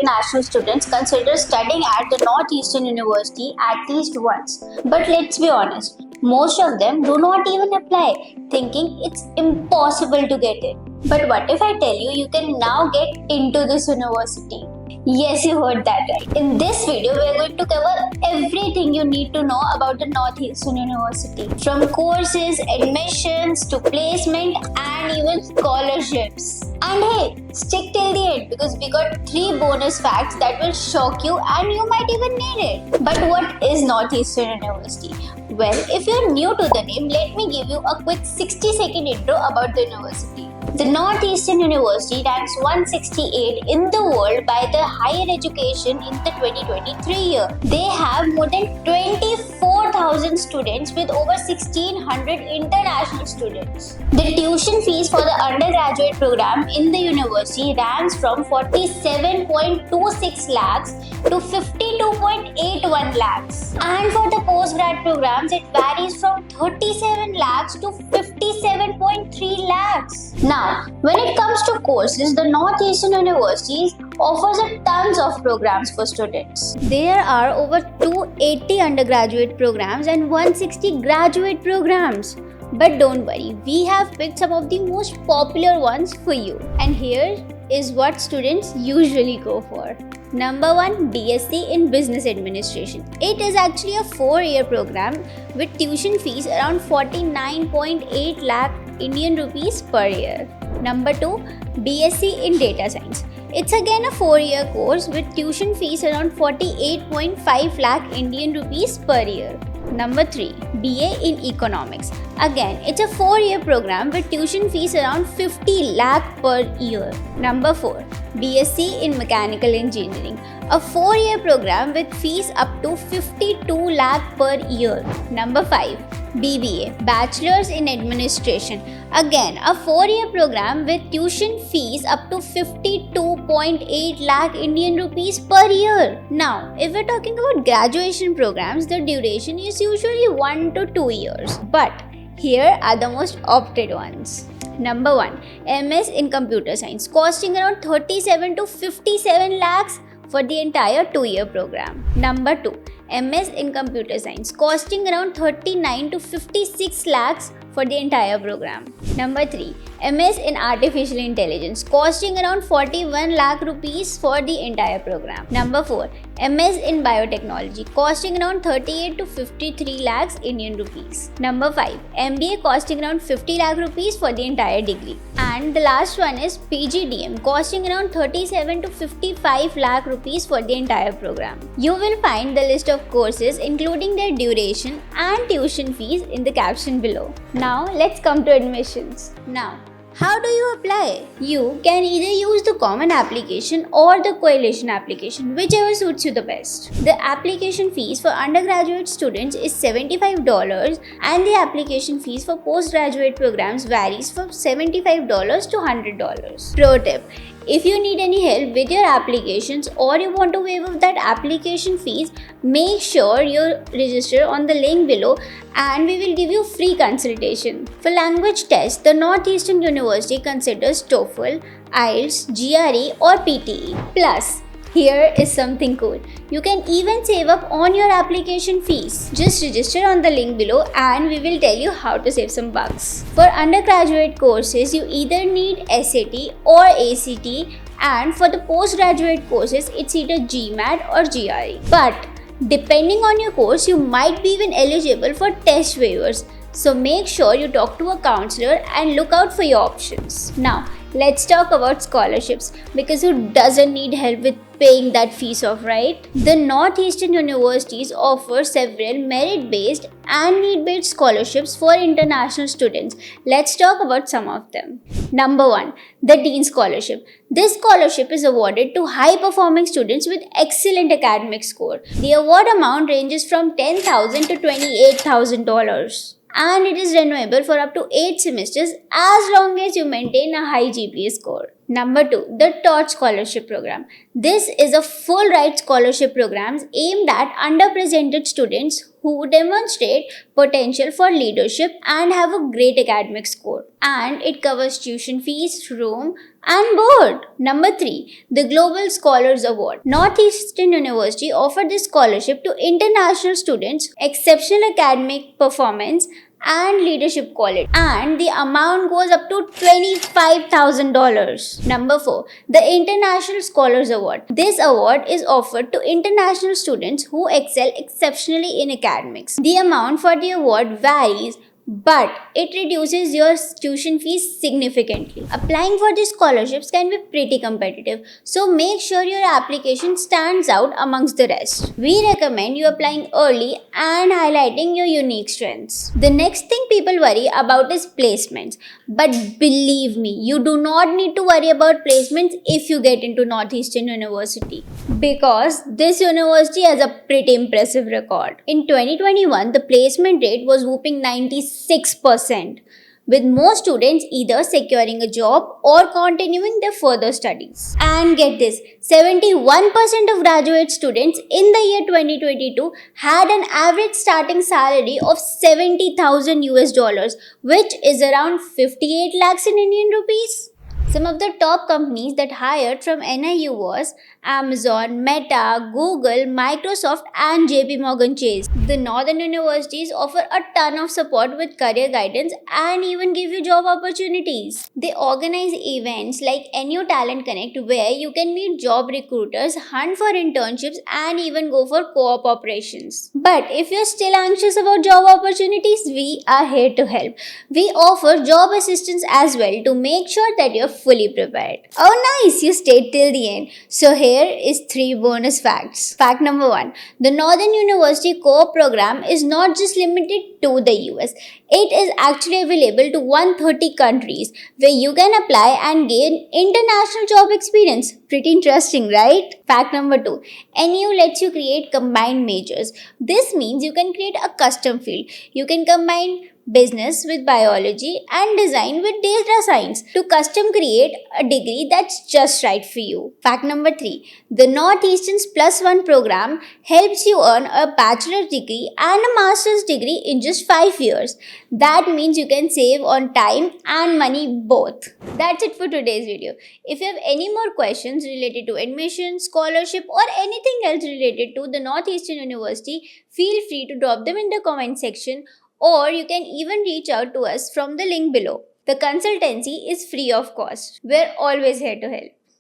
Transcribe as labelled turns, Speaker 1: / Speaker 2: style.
Speaker 1: international students consider studying at the Northeastern University at least once. But let's be honest, most of them do not even apply, thinking it's impossible to get in. But what if I tell you can now get into this university? Yes, you heard that right. In this video, we are going to cover everything you need to know about the Northeastern University. From courses, admissions to placement and even scholarships. And hey, stick till the end because we got 3 bonus facts that will shock you and you might even need it. But what is Northeastern University? Well, if you're new to the name, let me give you a quick 60-second intro about the university. The Northeastern University ranks 168 in the world by the Higher Education in the 2023 year. They have more than 24,000 students with over 1,600 international students. The tuition fees for the undergraduate program in the university ranks from 47.26 lakhs to 52.81 lakhs. And for the postgrad programs, it varies from 37 lakhs to 57.3 lakhs. Now, when it comes to courses, the Northeastern University offers a tons of programs for students. There are over 280 undergraduate programs and 160 graduate programs. But don't worry, we have picked some of the most popular ones for you. And here is what students usually go for. Number 1, BSc in Business Administration. It is actually a 4-year program with tuition fees around 49.8 lakh Indian rupees per year. Number 2, BSc in Data Science. It's again a 4-year course with tuition fees around 48.5 lakh Indian rupees per year. Number 3, BA in Economics. Again, it's a 4-year program with tuition fees around 50 lakh per year. Number 4, BSc in Mechanical Engineering. A 4-year program with fees up to 52 lakh per year. Number 5, BBA, Bachelor's in Administration. Again, a 4-year program with tuition fees up to 52.8 lakh Indian rupees per year. Now, if we're talking about graduation programs, the duration is usually 1 to 2 years. But here are the most opted ones. Number 1, MS in Computer Science, costing around 37 to 57 lakhs for the entire 2-year program. Number 2, MS in Computer Science, costing around 39 to 56 lakhs for the entire program. Number 3, MS in Artificial Intelligence, costing around 41 lakh rupees for the entire program. Number 4, MS in Biotechnology, costing around 38 to 53 lakhs Indian rupees. Number 5, MBA costing around 50 lakh rupees for the entire degree. And the last one is PGDM, costing around 37 to 55 lakh rupees for the entire program. You will find the list of courses including their duration and tuition fees in the caption below. Now let's come to admissions. Now, how do you apply? You can either use the common application or the coalition application, whichever suits you the best. The application fees for undergraduate students is $75 and the application fees for postgraduate programs varies from $75 to $100. Pro tip: if you need any help with your applications or you want to waive off that application fees, make sure you register on the link below and we will give you free consultation. For language tests, the Northeastern University considers TOEFL, IELTS, GRE or PTE. Plus, here is something cool. You can even save up on your application fees. Just register on the link below and we will tell you how to save some bucks. For undergraduate courses, you either need SAT or ACT, and for the postgraduate courses, it's either GMAT or GRE. But depending on your course, you might be even eligible for test waivers. So make sure you talk to a counselor and look out for your options. Now, let's talk about scholarships, because who doesn't need help with paying that fees off, right? The Northeastern Universities offer several merit-based and need-based scholarships for international students. Let's talk about some of them. Number 1, the Dean Scholarship. This scholarship is awarded to high-performing students with excellent academic score. The award amount ranges from $10,000 to $28,000. And it is renewable for up to 8 semesters as long as you maintain a high GPA score. Number 2, the Torch Scholarship Program. This is a full ride scholarship program aimed at underrepresented students who demonstrate potential for leadership and have a great academic score. And it covers tuition fees, room, and board. Number 3, the Global Scholars Award. Northeastern University offered this scholarship to international students, exceptional academic performance, and leadership quality, and the amount goes up to $25,000. Number 4, the International Scholars Award. This award is offered to international students who excel exceptionally in academics. The amount for the award varies, but it reduces your tuition fees significantly. Applying for these scholarships can be pretty competitive, so make sure your application stands out amongst the rest. We recommend you applying early and highlighting your unique strengths. The next thing people worry about is placements, but believe me, you do not need to worry about placements if you get into Northeastern University, because this university has a pretty impressive record. In 2021, the placement rate was whooping 96%, with most students either securing a job or continuing their further studies. And get this, 71% of graduate students in the year 2022 had an average starting salary of 70,000 US dollars, which is around 58 lakhs in Indian rupees. Some of the top companies that hired from NIU was Amazon, Meta, Google, Microsoft, and JP Morgan Chase. The Northern universities offer a ton of support with career guidance and even give you job opportunities. They organize events like NU Talent Connect where you can meet job recruiters, hunt for internships, and even go for co-op operations. But if you're still anxious about job opportunities, we are here to help. We offer job assistance as well to make sure that you're fully prepared. Oh nice, you stayed till the end. So here is 3 bonus facts. Fact number 1, the Northern University Co-op program is not just limited to the US. It is actually available to 130 countries where you can apply and gain international job experience. Pretty interesting, right? Fact number 2, NU lets you create combined majors. This means you can create a custom field. You can combine business with biology and design with data science to custom create a degree that's just right for you. Fact number 3, the Northeastern's Plus One program helps you earn a bachelor's degree and a master's degree in just 5 years. That means you can save on time and money both. That's it for today's video. If you have any more questions related to admission, scholarship, or anything else related to the Northeastern University, feel free to drop them in the comment section, or you can even reach out to us from the link below. The consultancy is free of cost. We're always here to help.